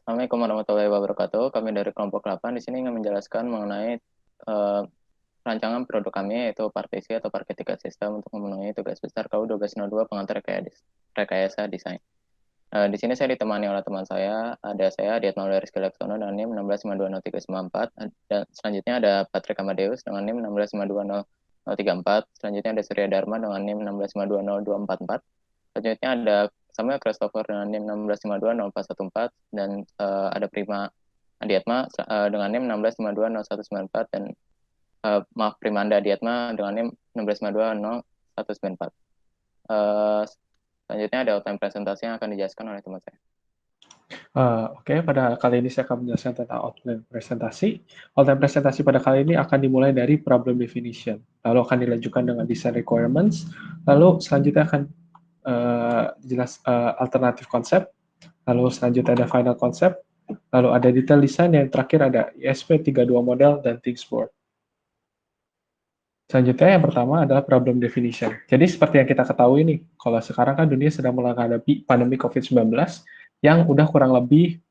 Assalamualaikum warahmatullahi wabarakatuh. Kami dari kelompok 8 di sini ingin menjelaskan mengenai eh, rancangan produk kami yaitu partisi atau parquet ticket system untuk memenuhi tugas besar KU 1202 pengantar rekayasa desain. Di sini saya ditemani oleh teman saya, ada saya Diatmaul Rizky Laksono dengan NIM 16520394 dan selanjutnya ada Patrick Amadeus dengan NIM 16520034. Selanjutnya ada Surya Dharma dengan NIM 16520244. Selanjutnya ada Samuel Christopher dengan NIM 16520414 dan ada Prima Adiatma dengan NIM 16520194 dan maaf Primanda Adiatma dengan NIM 16520194. Selanjutnya ada outline presentasi yang akan dijelaskan oleh teman saya. Oke, pada kali ini saya akan menjelaskan tentang outline presentasi. Outline presentasi pada kali ini akan dimulai dari problem definition, lalu akan dilanjutkan dengan design requirements, lalu selanjutnya akan alternatif konsep, lalu selanjutnya ada final konsep, lalu ada detail design, yang terakhir ada ISP32 model dan things board. Selanjutnya yang pertama adalah problem definition. Jadi seperti yang kita ketahui nih, kalau sekarang kan dunia sedang menghadapi pandemi COVID-19 yang udah kurang lebih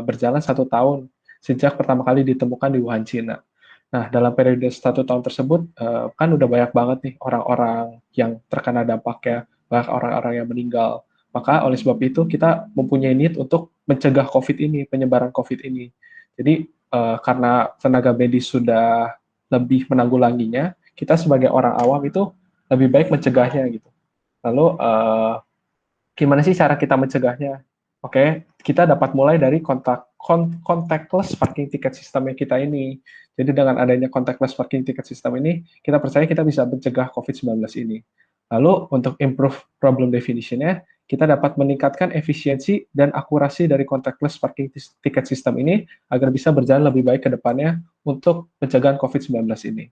berjalan 1 tahun sejak pertama kali ditemukan di Wuhan, Cina. Nah, dalam periode 1 tahun tersebut, kan udah banyak banget nih orang-orang yang terkena dampaknya, banyak orang-orang yang meninggal. Maka oleh sebab itu kita mempunyai need untuk mencegah COVID ini, penyebaran COVID ini. Jadi karena tenaga medis sudah lebih menanggulanginya, kita sebagai orang awam itu lebih baik mencegahnya gitu. Lalu gimana sih cara kita mencegahnya? Oke, kita dapat mulai dari contactless parking ticket system yang kita ini. Jadi dengan adanya contactless parking ticket system ini, kita percaya kita bisa mencegah COVID-19 ini. Lalu untuk improve problem definition-nya, kita dapat meningkatkan efisiensi dan akurasi dari contactless parking ticket system ini agar bisa berjalan lebih baik ke depannya untuk pencegahan COVID-19 ini.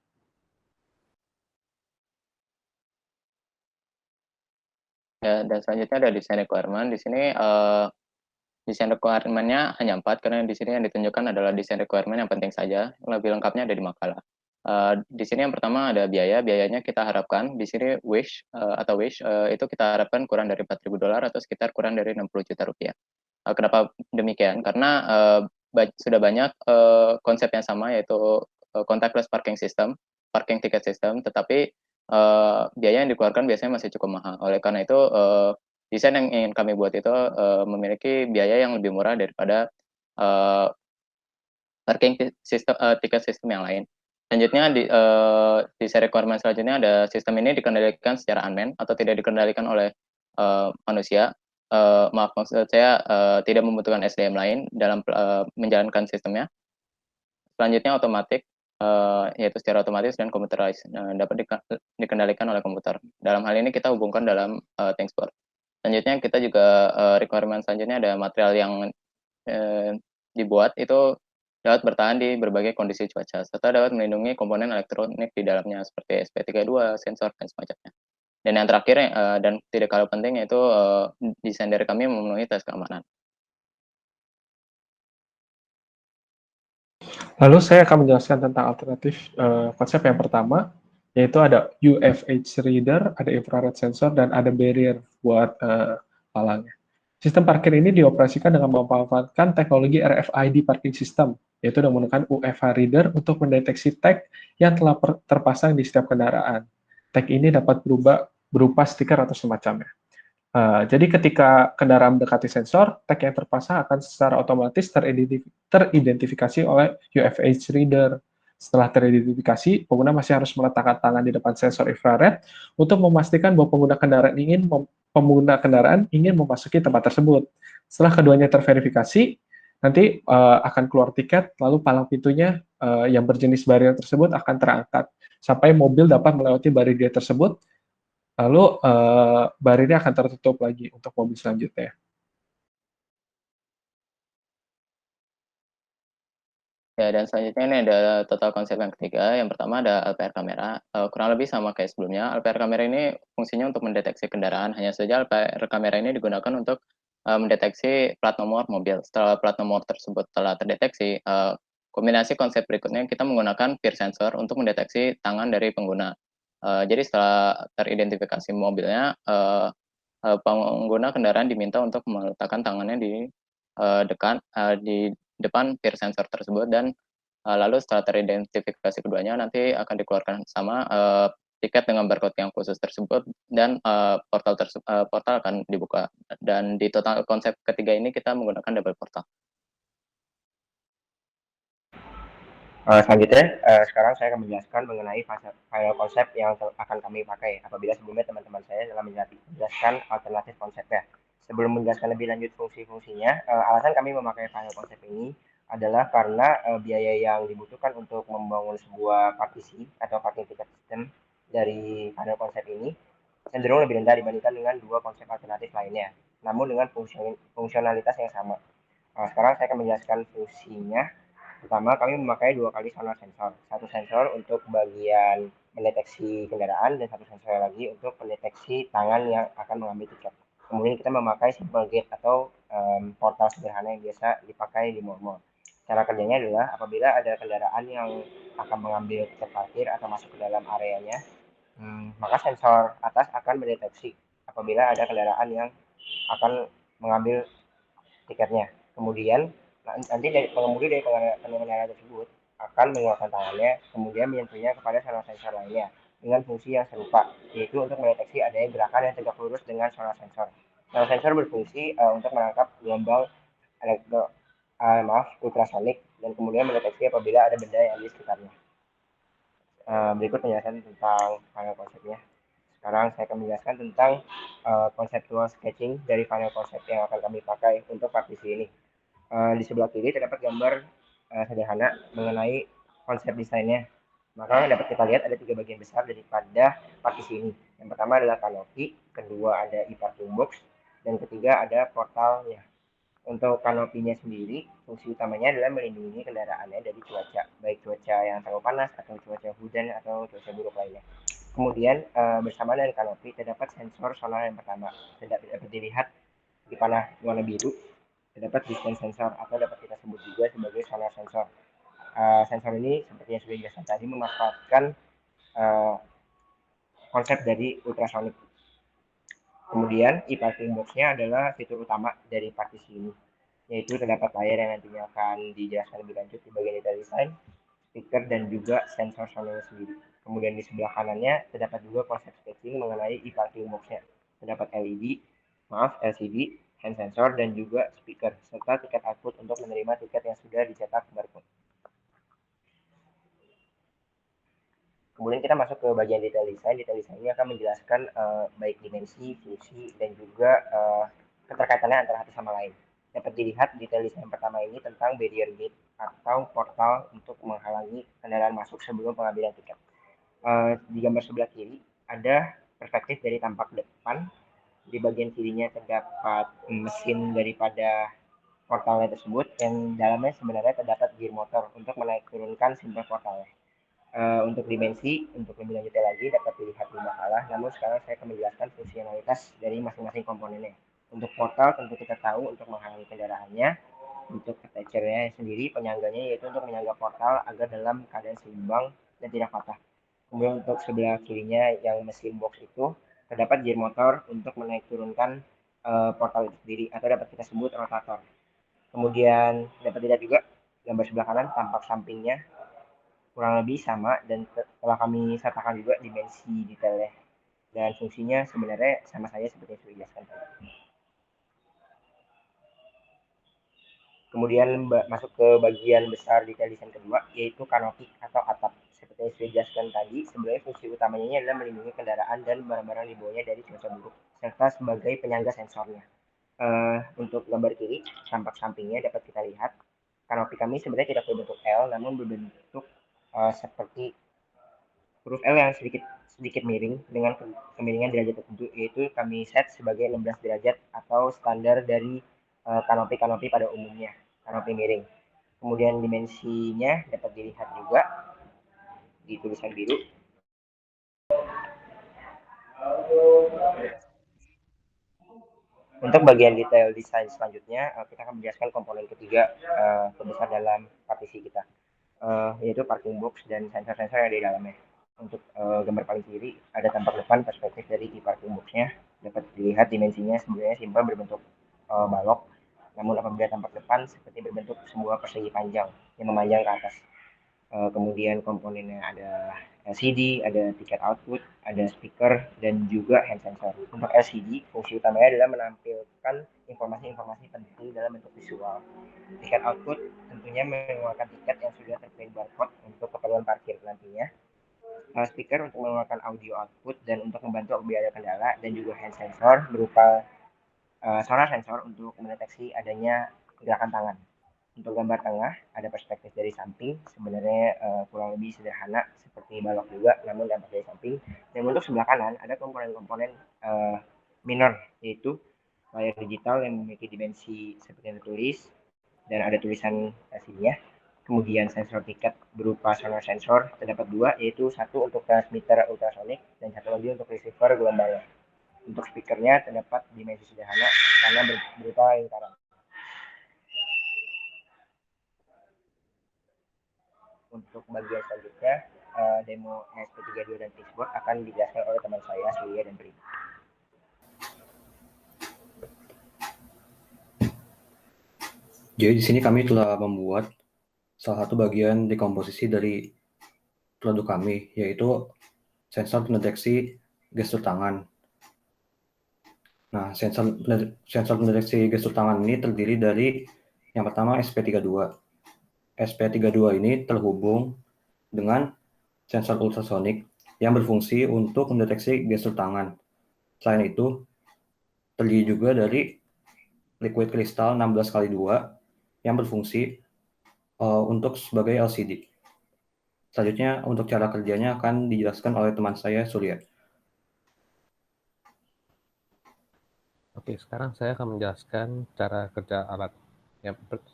Ya, dan selanjutnya ada design requirement. Di sini design requirement-nya hanya 4 karena di sini yang ditunjukkan adalah design requirement yang penting saja. Lebih lengkapnya ada di makalah. Di sini yang pertama ada biaya. Biayanya kita harapkan di sini wish itu kita harapkan kurang dari $4.000 atau sekitar kurang dari 60 juta rupiah. Kenapa demikian? Karena sudah banyak konsep yang sama yaitu contactless parking system, parking ticket system, tetapi biaya yang dikeluarkan biasanya masih cukup mahal. Oleh karena itu, desain yang ingin kami buat itu memiliki biaya yang lebih murah daripada uh, parking system, tiket sistem yang lain. Selanjutnya di seri requirement selanjutnya ada sistem ini dikendalikan secara unmanned atau tidak dikendalikan oleh manusia. Maaf, maksud saya tidak membutuhkan SDM lain dalam menjalankan sistemnya. Selanjutnya otomatis, yaitu secara otomatis dan computerized, dapat dikendalikan oleh komputer. Dalam hal ini kita hubungkan dalam ThinkSport. Selanjutnya kita juga requirement selanjutnya ada material yang dibuat itu dapat bertahan di berbagai kondisi cuaca, serta dapat melindungi komponen elektronik di dalamnya seperti SP32, sensor, dan semacamnya. Dan yang terakhir, dan tidak kalah penting, yaitu desain dari kami memenuhi tes keamanan. Lalu saya akan menjelaskan tentang alternatif konsep yang pertama, yaitu ada UFH reader, ada infrared sensor, dan ada barrier buat palangnya. Sistem parkir ini dioperasikan dengan memanfaatkan teknologi RFID parking system, yaitu dengan menggunakan UFH reader untuk mendeteksi tag yang telah terpasang di setiap kendaraan. Tag ini dapat berupa stiker atau semacamnya. Jadi ketika kendaraan mendekati sensor, tag yang terpasang akan secara otomatis teridentifikasi oleh UFH reader. Setelah teridentifikasi, pengguna masih harus meletakkan tangan di depan sensor infrared untuk memastikan bahwa pengguna kendaraan ingin memasuki tempat tersebut. Setelah keduanya terverifikasi, nanti akan keluar tiket, lalu palang pintunya yang berjenis barrier tersebut akan terangkat sampai mobil dapat melewati barrier tersebut. Lalu barirnya akan tertutup lagi untuk mobil selanjutnya. Ya, dan selanjutnya ini ada total konsep yang ketiga. Yang pertama ada LPR kamera. Kurang lebih sama kayak sebelumnya. LPR kamera ini fungsinya untuk mendeteksi kendaraan. Hanya saja LPR kamera ini digunakan untuk mendeteksi plat nomor mobil. Setelah plat nomor tersebut telah terdeteksi, kombinasi konsep berikutnya kita menggunakan peer sensor untuk mendeteksi tangan dari pengguna. Jadi setelah teridentifikasi mobilnya, pengguna kendaraan diminta untuk meletakkan tangannya di di depan peer sensor tersebut, dan lalu setelah teridentifikasi keduanya nanti akan dikeluarkan sama tiket dengan barcode yang khusus tersebut, dan portal akan dibuka. Dan di total konsep ketiga ini kita menggunakan double portal. Selanjutnya, sekarang saya akan menjelaskan mengenai file konsep yang akan kami pakai apabila sebelumnya teman-teman saya telah menjelaskan alternatif konsepnya. Sebelum menjelaskan lebih lanjut fungsi-fungsinya, alasan kami memakai file konsep ini adalah karena biaya yang dibutuhkan untuk membangun sebuah partisi atau parking ticket system dari file konsep ini cenderung lebih rendah dibandingkan dengan dua konsep alternatif lainnya, namun dengan fungsionalitas yang sama. Sekarang saya akan menjelaskan fungsinya. Pertama, kami memakai 2 kali sonar sensor. Satu sensor untuk bagian mendeteksi kendaraan dan satu sensor lagi untuk mendeteksi tangan yang akan mengambil tiket. Kemudian kita memakai simple gate atau portal sederhana yang biasa dipakai di mall-mall. Cara kerjanya adalah apabila ada kendaraan yang akan mengambil tiket parkir atau masuk ke dalam areanya, maka sensor atas akan mendeteksi apabila ada kendaraan yang akan mengambil tiketnya. Kemudian nanti dari pengemudi dari pengendara tersebut akan mengeluarkan tangannya, kemudian menyentuhnya kepada sonar sensor lainnya dengan fungsi yang serupa, yaitu untuk mendeteksi adanya gerakan yang tegak lurus dengan sonar sensor. Sonar sensor berfungsi untuk menangkap gelombang ultrasonik dan kemudian mendeteksi apabila ada benda yang di sekitarnya. Berikut penjelasan tentang panel konsepnya. Sekarang saya akan menjelaskan tentang konseptual sketching dari panel konsep yang akan kami pakai untuk partisi ini. Di sebelah kiri terdapat gambar sederhana mengenai konsep desainnya. Maka dapat kita lihat ada 3 bagian besar daripada partisi ini. Yang pertama adalah kanopi, kedua ada e-parking box, dan ketiga ada portalnya. Untuk kanopinya sendiri, fungsi utamanya adalah melindungi kendaraannya dari cuaca, baik cuaca yang terlalu panas atau cuaca hujan atau cuaca buruk lainnya. Kemudian bersama dengan kanopi terdapat sensor sonar yang pertama, dapat dilihat di panah warna biru. Terdapat distance sensor atau dapat kita sebut juga sebagai sonar sensor. Sensor ini seperti yang sudah dijelaskan tadi memanfaatkan konsep dari ultrasonik. Kemudian e-parking box-nya adalah fitur utama dari partisi ini, yaitu terdapat layar yang nantinya akan dijelaskan lebih lanjut di bagian detail design, speaker, dan juga sensor sonar sendiri. Kemudian di sebelah kanannya terdapat juga konsep sketching mengenai e-parking box-nya. Terdapat LCD, hand sensor, dan juga speaker, serta tiket output untuk menerima tiket yang sudah dicetak barcode. Kemudian kita masuk ke bagian detail design. Detail design ini akan menjelaskan baik dimensi, fungsi, dan juga keterkaitannya antara satu sama lain. Dapat dilihat detail desain pertama ini tentang barrier gate atau portal untuk menghalangi kendaraan masuk sebelum pengambilan tiket. Di gambar sebelah kiri ada perspektif dari tampak depan. Di bagian kirinya terdapat mesin daripada portalnya tersebut, yang dalamnya sebenarnya terdapat gear motor untuk menaik turunkan simpel portalnya. Untuk dimensi, untuk lebih lanjutnya lagi dapat dilihat di makalah, namun sekarang saya akan menjelaskan fungsionalitas dari masing-masing komponennya. Untuk portal tentu kita tahu untuk menghalangi kendaraannya. Untuk attachernya sendiri, penyangganya yaitu untuk menyangga portal agar dalam keadaan seimbang dan tidak patah. Kemudian untuk sebelah kirinya yang mesin box itu terdapat gear motor untuk menaik turunkan portal itu sendiri atau dapat kita sebut rotator. Kemudian dapat dilihat juga gambar sebelah kanan tampak sampingnya kurang lebih sama, dan telah kami sertakan juga dimensi detailnya dan fungsinya sebenarnya sama saja seperti yang sudah dijelaskan tadi. Kemudian masuk ke bagian besar detail desain kedua, yaitu kanopi atau atap. Seperti yang sudah dijelaskan tadi, sebenarnya fungsi utamanya adalah melindungi kendaraan dan barang-barang di bawahnya dari cuaca buruk, serta sebagai penyangga sensornya. Untuk gambar kiri, tampak sampingnya dapat kita lihat kanopi kami sebenarnya tidak berbentuk L, namun berbentuk seperti huruf L yang sedikit miring dengan kemiringan derajat tertentu, yaitu kami set sebagai 16 derajat atau standar dari kanopi-kanopi pada umumnya, kanopi miring. Kemudian dimensinya dapat dilihat juga di tulisan biru. Untuk bagian detail desain selanjutnya, kita akan menjelaskan komponen ketiga terbesar dalam partisi kita, yaitu parking box dan sensor-sensor yang ada di dalamnya. Untuk gambar paling kiri ada tampak depan perspektif dari e-parking box-nya. Dapat dilihat dimensinya sebenarnya simpel berbentuk balok, namun apabila tampak depan seperti berbentuk sebuah persegi panjang yang memanjang ke atas. Kemudian komponennya ada LCD, ada tiket output, ada speaker, dan juga hand sensor. Untuk LCD, fungsi utamanya adalah menampilkan informasi-informasi penting dalam bentuk visual. Tiket output tentunya mengeluarkan tiket yang sudah terprint barcode untuk keperluan parkir nantinya. Speaker untuk mengeluarkan audio output dan untuk membantu apabila ada kendala, dan juga hand sensor berupa sonar sensor untuk mendeteksi adanya gerakan tangan. Untuk gambar tengah ada perspektif dari samping, sebenarnya kurang lebih sederhana seperti balok juga, namun dampak dari samping. Dan untuk sebelah kanan ada komponen-komponen minor, yaitu layar digital yang memiliki dimensi seperti yang ditulis dan ada tulisan sininya. Kemudian sensor tiket berupa sonar sensor terdapat dua, yaitu satu untuk transmitter ultrasonik dan satu lagi untuk receiver gelombangnya. Untuk speakernya terdapat dimensi sederhana karena berupa lingkaran. Untuk bagian selanjutnya, demo SP32 dan Flexboard akan dijelaskan oleh teman saya, Surya dan Pri. Jadi di sini kami telah membuat salah satu bagian dekomposisi dari produk kami, yaitu sensor pendeteksi gestur tangan. Nah, sensor pendeteksi gestur tangan ini terdiri dari yang pertama SP32. SP32 ini terhubung dengan sensor ultrasonik yang berfungsi untuk mendeteksi gestur tangan. Selain itu, terdiri juga dari liquid kristal 16x2 yang berfungsi untuk sebagai LCD. Selanjutnya, untuk cara kerjanya akan dijelaskan oleh teman saya, Surya. Oke, sekarang saya akan menjelaskan cara kerja alat.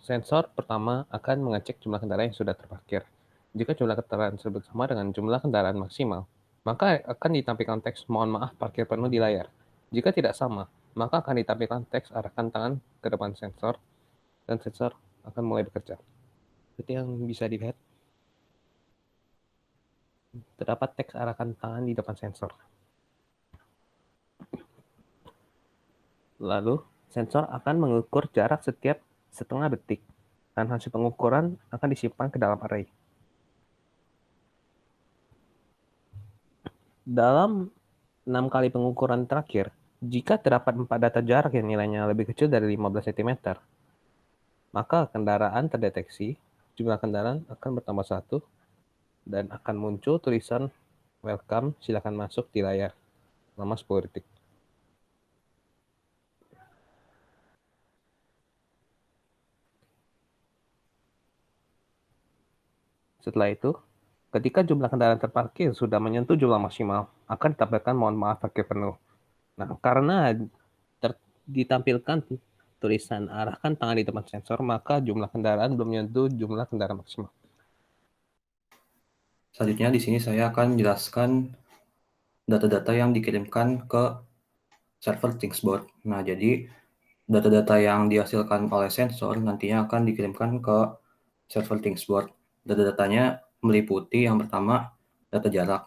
Sensor pertama akan mengecek jumlah kendaraan yang sudah terparkir. Jika jumlah kendaraan tersebut sama dengan jumlah kendaraan maksimal, maka akan ditampilkan teks "Mohon maaf, parkir penuh" di layar. Jika tidak sama, maka akan ditampilkan teks "Arahkan tangan ke depan sensor" dan sensor akan mulai bekerja. Seperti yang bisa dilihat, terdapat teks "Arahkan tangan" di depan sensor. Lalu, sensor akan mengukur jarak setiap setengah detik, dan hasil pengukuran akan disimpan ke dalam array. Dalam 6 kali pengukuran terakhir, jika terdapat 4 data jarak yang nilainya lebih kecil dari 15 cm, maka kendaraan terdeteksi, jumlah kendaraan akan bertambah 1, dan akan muncul tulisan "Welcome, silakan masuk" di layar selama 10 detik. Setelah itu, ketika jumlah kendaraan terparkir sudah menyentuh jumlah maksimal, akan ditampilkan "Mohon maaf, parkir penuh". Nah, karena ditampilkan tulisan "Arahkan tangan" di depan sensor, maka jumlah kendaraan belum menyentuh jumlah kendaraan maksimal. Selanjutnya di sini saya akan menjelaskan data-data yang dikirimkan ke server Thingsboard. Nah, jadi data-data yang dihasilkan oleh sensor nantinya akan dikirimkan ke server Thingsboard. Data-datanya meliputi yang pertama data jarak.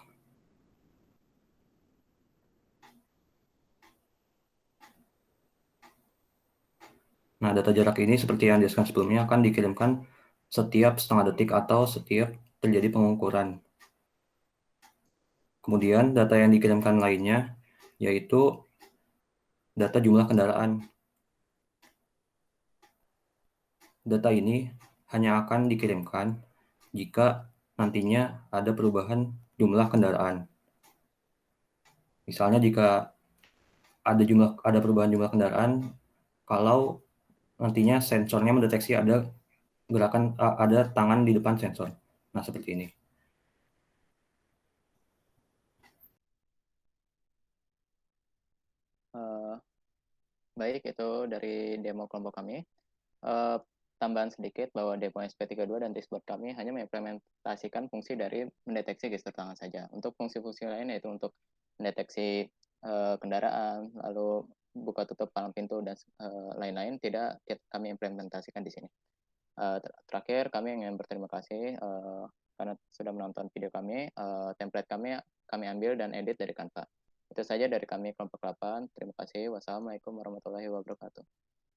Nah, data jarak ini seperti yang dijelaskan sebelumnya akan dikirimkan setiap setengah detik atau setiap terjadi pengukuran. Kemudian data yang dikirimkan lainnya yaitu data jumlah kendaraan. Data ini hanya akan dikirimkan jika nantinya ada perubahan jumlah kendaraan. Misalnya jika ada perubahan jumlah kendaraan, kalau nantinya sensornya mendeteksi ada gerakan ada tangan di depan sensor. Nah, seperti ini. Baik, itu dari demo kelompok kami. Tambahan sedikit bahwa demo SP32 dan Thingsboard kami hanya mengimplementasikan fungsi dari mendeteksi gestur tangan saja. Untuk fungsi-fungsi lain yaitu untuk mendeteksi kendaraan, lalu buka tutup palang pintu dan lain-lain tidak kami implementasikan di sini. Terakhir kami ingin berterima kasih karena sudah menonton video kami. Template kami ambil dan edit dari Canva. Itu saja dari kami kelompok 8. Terima kasih. Wassalamualaikum warahmatullahi wabarakatuh.